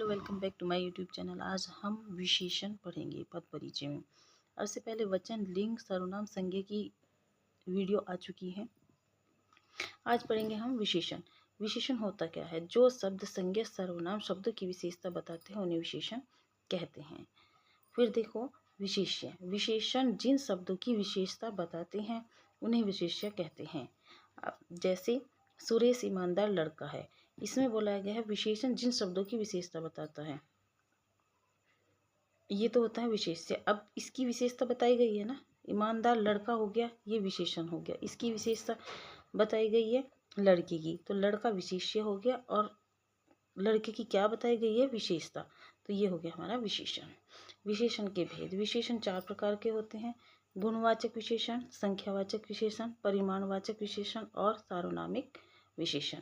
Welcome back to my YouTube channel. आज हम विशेषण पढ़ेंगे पद परिचय में। उससे पहले वचन, लिंग, सर्वनाम, संज्ञा की वीडियो आ चुकी है। आज पढ़ेंगे हम विशेषण। विशेषण होता क्या है? जो शब्द संज्ञा सर्वनाम शब्दों की विशेषता बताते हैं उन्हें विशेषण कहते हैं। फिर देखो विशेष्य। विशेषण जिन शब्दों की विशेषता बताते हैं उन्हें विशेष्य कहते हैं। जैसे सुरेश ईमानदार लड़का है, इसमें बोला गया है विशेषण जिन शब्दों की विशेषता बताता है, ये तो होता है विशेष्य। अब इसकी विशेषता बताई गई है ना, ईमानदार लड़का हो गया, ये विशेषण हो गया। इसकी विशेषता बताई गई है लड़के की, तो लड़का विशेष्य हो गया, और लड़के की क्या बताई गई है? विशेषता। तो ये हो गया हमारा विशेषण। विशेषण के भेद। विशेषण 4 प्रकार के होते हैं: गुणवाचक विशेषण, संख्यावाचक विशेषण, परिमाणवाचक विशेषण और सार्वनामिक विशेषण।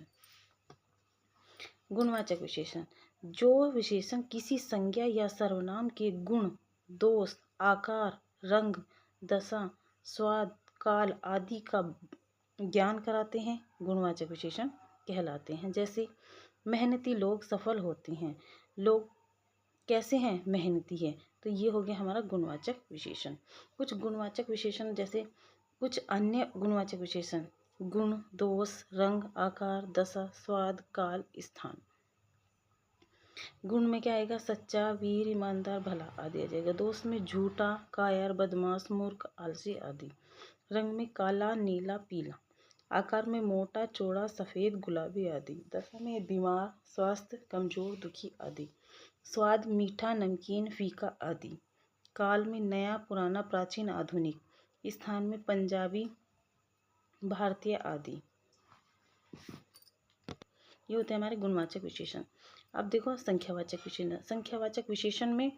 गुणवाचक विशेषण, जो विशेषण किसी संज्ञा या सर्वनाम के गुण, दोष, आकार, रंग, दशा, स्वाद, काल आदि का ज्ञान कराते हैं, गुणवाचक विशेषण कहलाते हैं। जैसे मेहनती लोग सफल होते हैं। लोग कैसे हैं? मेहनती है। तो ये हो गया हमारा गुणवाचक विशेषण। कुछ गुणवाचक विशेषण जैसे कुछ अन्य गुणवाचक विशेषण: गुण, दोष, रंग, आकार, दशा, स्वाद, काल, स्थान। गुण में क्या आएगा? सच्चा, वीर, ईमानदार, भला आदि आ जाएगा। दोष में झूठा, कायर, बदमाश, मूर्ख, आलसी आदि। रंग में काला, नीला, पीला। आकार में मोटा, चौड़ा, सफ़ेद, गुलाबी आदि। दशा में बीमार, स्वस्थ, कमजोर, दुखी आदि। स्वाद मीठा, नमकीन, फीका आदि। काल में नया, पुराना, प्राचीन, आधुनिक। स्थान में पंजाबी, भारतीय आदि। ये होते हैं हमारे गुणवाचक विशेषण। अब देखो संख्यावाचक विशेषण। संख्यावाचक विशेषण में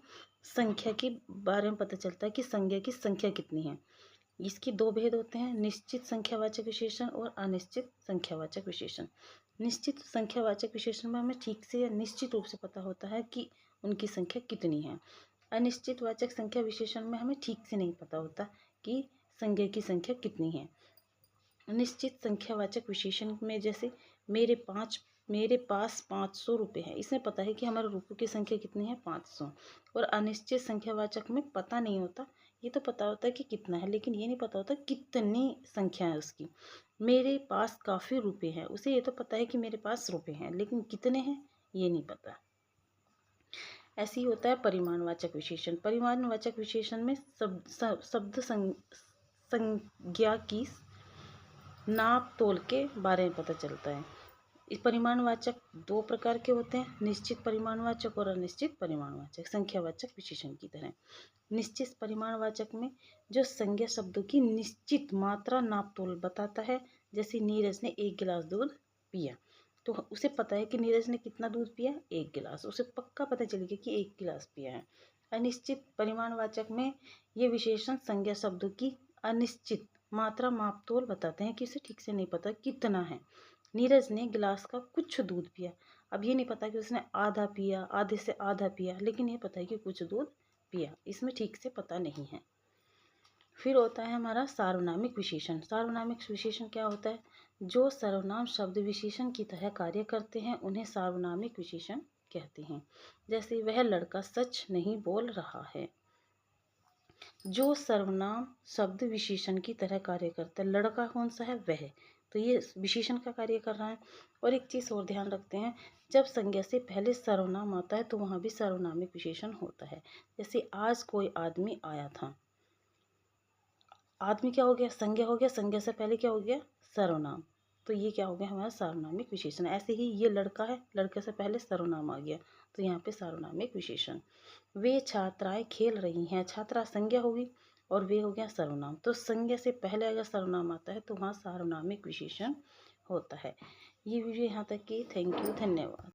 संख्या के बारे में पता चलता है कि संज्ञा की संख्या कितनी है। इसके 2 भेद होते हैं: निश्चित संख्यावाचक विशेषण और अनिश्चित संख्यावाचक विशेषण। निश्चित संख्यावाचक विशेषण में हमें ठीक से या निश्चित रूप से पता होता है कि उनकी संख्या कितनी है। अनिश्चित वाचक संख्या विशेषण में हमें ठीक से नहीं पता होता कि संज्ञा की संख्या कितनी है। निश्चित संख्यावाचक विशेषण में जैसे मेरे पास 500 रुपये हैं, इसमें पता है कि हमारे रुपयों की संख्या कितनी है? 500। और अनिश्चित संख्यावाचक में पता नहीं होता, ये तो पता होता है कि कितना है, लेकिन ये नहीं पता होता कितनी संख्या है उसकी। मेरे पास काफ़ी रुपये हैं, उसे ये तो पता है कि मेरे पास रुपये हैं, लेकिन कितने हैं ये नहीं पता। ऐसे ही होता है परिमाणवाचक विशेषण। परिमाणवाचक विशेषण में शब्द संज्ञा की नाप तोल के बारे में पता चलता है। इस परिमाणवाचक 2 प्रकार के होते हैं: निश्चित परिमाणवाचक और अनिश्चित परिमाणवाचक। संख्यावाचक विशेषण की तरह निश्चित परिमाणवाचक में जो संज्ञा शब्दों की निश्चित मात्रा नाप तोल बताता है। जैसे नीरज ने 1 गिलास दूध पिया, तो उसे पता है कि नीरज ने कितना दूध पिया? 1 गिलास। उसे पक्का पता चल गया कि 1 गिलास पिया है। अनिश्चित परिमाणवाचक में ये विशेषण संज्ञा शब्दों की अनिश्चित मात्रा माप तोल बताते हैं कि उसे ठीक से नहीं पता कितना है। नीरज ने गिलास का कुछ दूध पिया। अब ये नहीं पता कि उसने आधा पिया, आधे से आधा पिया, लेकिन ये पता है कि कुछ दूध पिया। इसमें ठीक से पता नहीं है। फिर होता है हमारा सार्वनामिक विशेषण। सार्वनामिक विशेषण क्या होता है? जो सर्वनाम शब्द विशेषण की तरह कार्य करते हैं उन्हें सार्वनामिक विशेषण कहते हैं। जैसे वह लड़का सच नहीं बोल रहा है। जो सर्वनाम शब्द विशेषण की तरह कार्य करता है, लड़का कौन सा है? वह, तो ये विशेषण का कार्य कर रहा है। और एक चीज़ और ध्यान रखते हैं, जब संज्ञा से पहले सर्वनाम आता है तो वहाँ भी सार्वनामिक विशेषण होता है। जैसे आज कोई आदमी आया था। आदमी क्या हो गया? संज्ञा हो गया। संज्ञा से पहले क्या हो गया? सर्वनाम। तो ये क्या हो गया? हमारा सार्वनामिक विशेषण। ऐसे ही ये लड़का है, लड़के से पहले सर्वनाम आ गया, तो यहाँ पे सार्वनामिक विशेषण। वे छात्राएं खेल रही हैं। छात्रा संज्ञा होगी और वे हो गया सर्वनाम। तो संज्ञा से पहले अगर सर्वनाम आता है तो वहाँ सार्वनामिक विशेषण होता है। ये वीडियो यहाँ तक की। थैंक यू, धन्यवाद।